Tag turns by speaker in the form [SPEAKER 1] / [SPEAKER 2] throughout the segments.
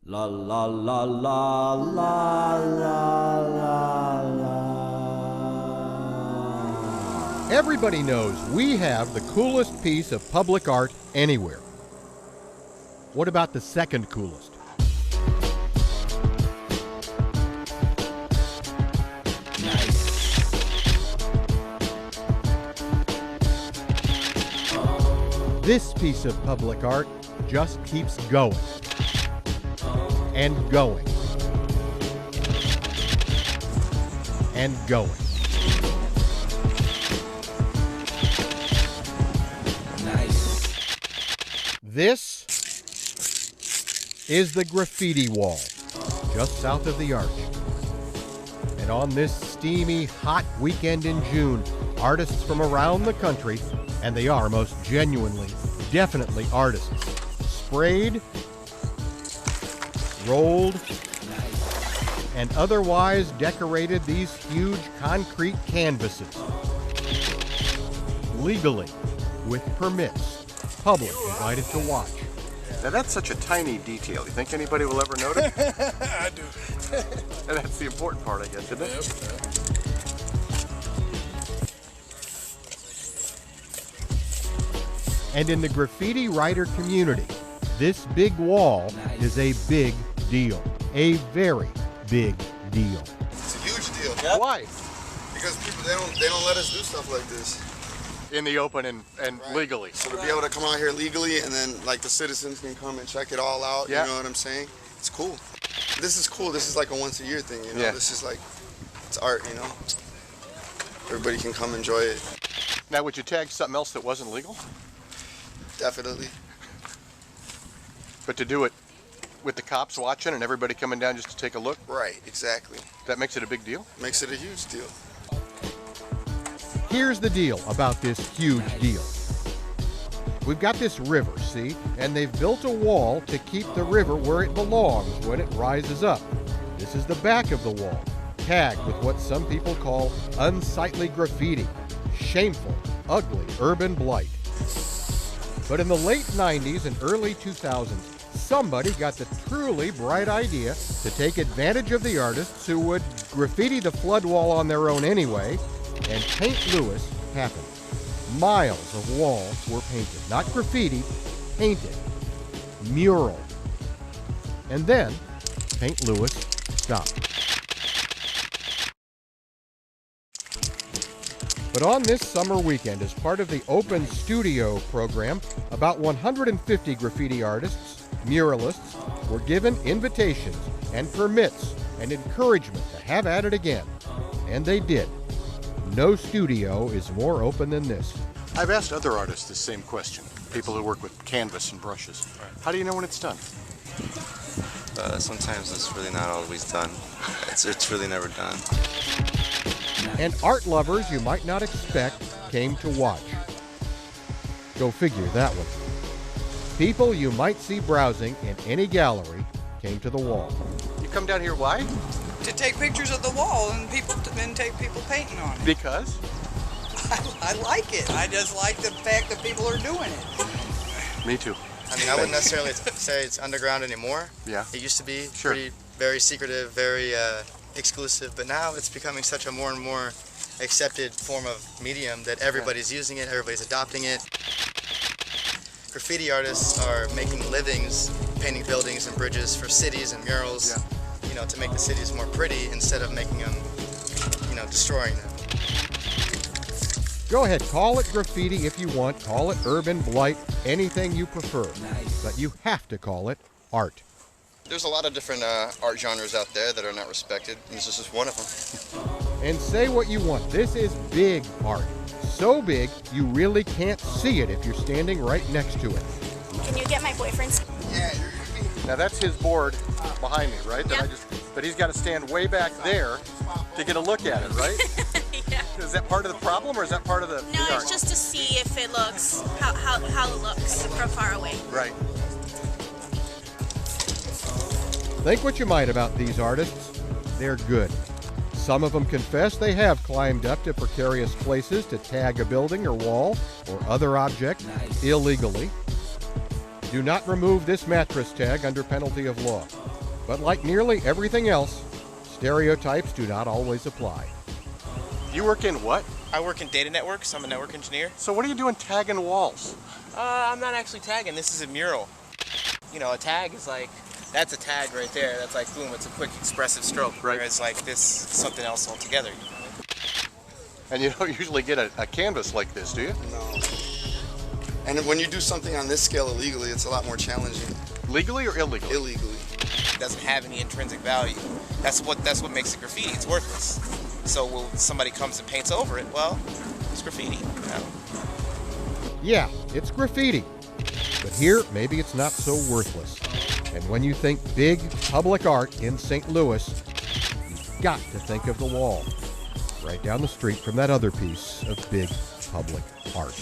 [SPEAKER 1] La la la la la la la la.
[SPEAKER 2] Everybody knows we have the coolest piece of public art anywhere. What about the second coolest? This piece of public art just keeps going and going and going.
[SPEAKER 1] Nice.
[SPEAKER 2] This is the graffiti wall, just south of the Arch. And on this steamy, hot weekend in June, artists from around the country, and they are most genuinely, definitely artists, sprayed, rolled, and otherwise decorated these huge concrete canvases. Legally, with permits, public invited to watch.
[SPEAKER 3] Now that's such a tiny detail. You think anybody will ever notice?
[SPEAKER 4] I do.
[SPEAKER 3] And that's the important part, I guess, isn't it?
[SPEAKER 2] And in the graffiti writer community, this big wall is a big deal. A very big deal.
[SPEAKER 4] It's a huge deal.
[SPEAKER 3] Yep. Why?
[SPEAKER 4] Because people, they don't let us do stuff like this.
[SPEAKER 3] In the open and
[SPEAKER 4] Right.
[SPEAKER 3] legally.
[SPEAKER 4] So to be able to come out here legally and then like the citizens can come and check it all out,
[SPEAKER 3] Yeah.
[SPEAKER 4] you know what I'm saying? It's cool. This is cool. This is like a once a year thing, you know?
[SPEAKER 3] Yeah.
[SPEAKER 4] This is like, it's art, you know? Everybody can come enjoy it.
[SPEAKER 3] Now, would you tag something else that wasn't legal?
[SPEAKER 4] Definitely.
[SPEAKER 3] But to do it with the cops watching and everybody coming down just to take a look,
[SPEAKER 4] Right, exactly.
[SPEAKER 3] that makes it a big deal?
[SPEAKER 4] Makes it a huge deal.
[SPEAKER 2] Here's the deal about this huge deal. We've got this river, see? And they've built a wall to keep the river where it belongs when it rises up. This is the back of the wall, tagged with what some people call unsightly graffiti, shameful, ugly urban blight. But in the late 90s and early 2000s, somebody got the truly bright idea to take advantage of the artists who would graffiti the flood wall on their own anyway, and St. Louis happened. Miles of walls were painted, not graffiti, painted, mural. And then St. Louis stopped. But on this summer weekend, as part of the Open Studio program, about 150 graffiti artists, muralists, were given invitations and permits and encouragement to have at it again. And they did. No studio is more open than this.
[SPEAKER 3] I've asked other artists the same question, people who work with canvas and brushes. How do you know when it's done?
[SPEAKER 5] Sometimes it's really not always done. It's really never done.
[SPEAKER 2] And art lovers you might not expect came to watch. Go figure that one. People you might see browsing in any gallery came to the wall.
[SPEAKER 3] You come down here, why?
[SPEAKER 6] To take pictures of the wall and take people painting on it.
[SPEAKER 3] Because?
[SPEAKER 6] I like it. I just like the fact that people are doing it.
[SPEAKER 3] Me too.
[SPEAKER 7] I mean, I wouldn't necessarily say it's underground anymore.
[SPEAKER 3] Yeah.
[SPEAKER 7] It used to be
[SPEAKER 3] Sure.
[SPEAKER 7] very secretive, very exclusive, but now it's becoming such a more and more accepted form of medium that everybody's using it, everybody's adopting it. Graffiti artists are making livings painting buildings and bridges for cities and murals, you know, to make the cities more pretty instead of making them, you know, destroying them.
[SPEAKER 2] Go ahead, call it graffiti if you want, call it urban blight, anything you prefer. But you have to call it art.
[SPEAKER 4] There's a lot of different art genres out there that are not respected, and this is just one of them.
[SPEAKER 2] And say what you want, this is big art. So big, you really can't see it if you're standing right next to it.
[SPEAKER 8] Can you get my boyfriend's?
[SPEAKER 4] Yeah,
[SPEAKER 3] Now that's his board behind me, right?
[SPEAKER 8] Yeah.
[SPEAKER 3] But he's got to stand way back there to get a look at it, right?
[SPEAKER 8] Yeah.
[SPEAKER 3] Is that part of the problem or is that part of the
[SPEAKER 8] No,
[SPEAKER 3] art?
[SPEAKER 8] it's just to see if it looks, how it looks from far away.
[SPEAKER 3] Right.
[SPEAKER 2] Think what you might about these artists, they're good. Some of them confess they have climbed up to precarious places to tag a building or wall or other object illegally. Do not remove this mattress tag under penalty of law. But like nearly everything else, stereotypes do not always apply.
[SPEAKER 3] You work in what?
[SPEAKER 9] I work in data networks. I'm a network engineer.
[SPEAKER 3] So what are you doing tagging walls?
[SPEAKER 9] I'm not actually tagging. This is a mural. You know, a tag is like, that's a tag right there. That's like, boom, it's a quick expressive stroke.
[SPEAKER 3] Right.
[SPEAKER 9] Whereas like this is something else altogether. You know?
[SPEAKER 3] And you don't usually get a canvas like this, do you?
[SPEAKER 4] No. And when you do something on this scale illegally, it's a lot more challenging.
[SPEAKER 3] Legally or illegally?
[SPEAKER 4] Illegally.
[SPEAKER 9] It doesn't have any intrinsic value. That's what makes it graffiti. It's worthless. So when somebody comes and paints over it, well, it's graffiti. You know?
[SPEAKER 2] Yeah, it's graffiti. But here, maybe it's not so worthless. And when you think big public art in St. Louis, you've got to think of the wall. Right down the street from that other piece of big public art.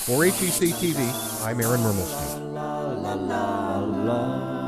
[SPEAKER 2] For HEC-TV, I'm Aaron Mermelstein.
[SPEAKER 1] La la la la.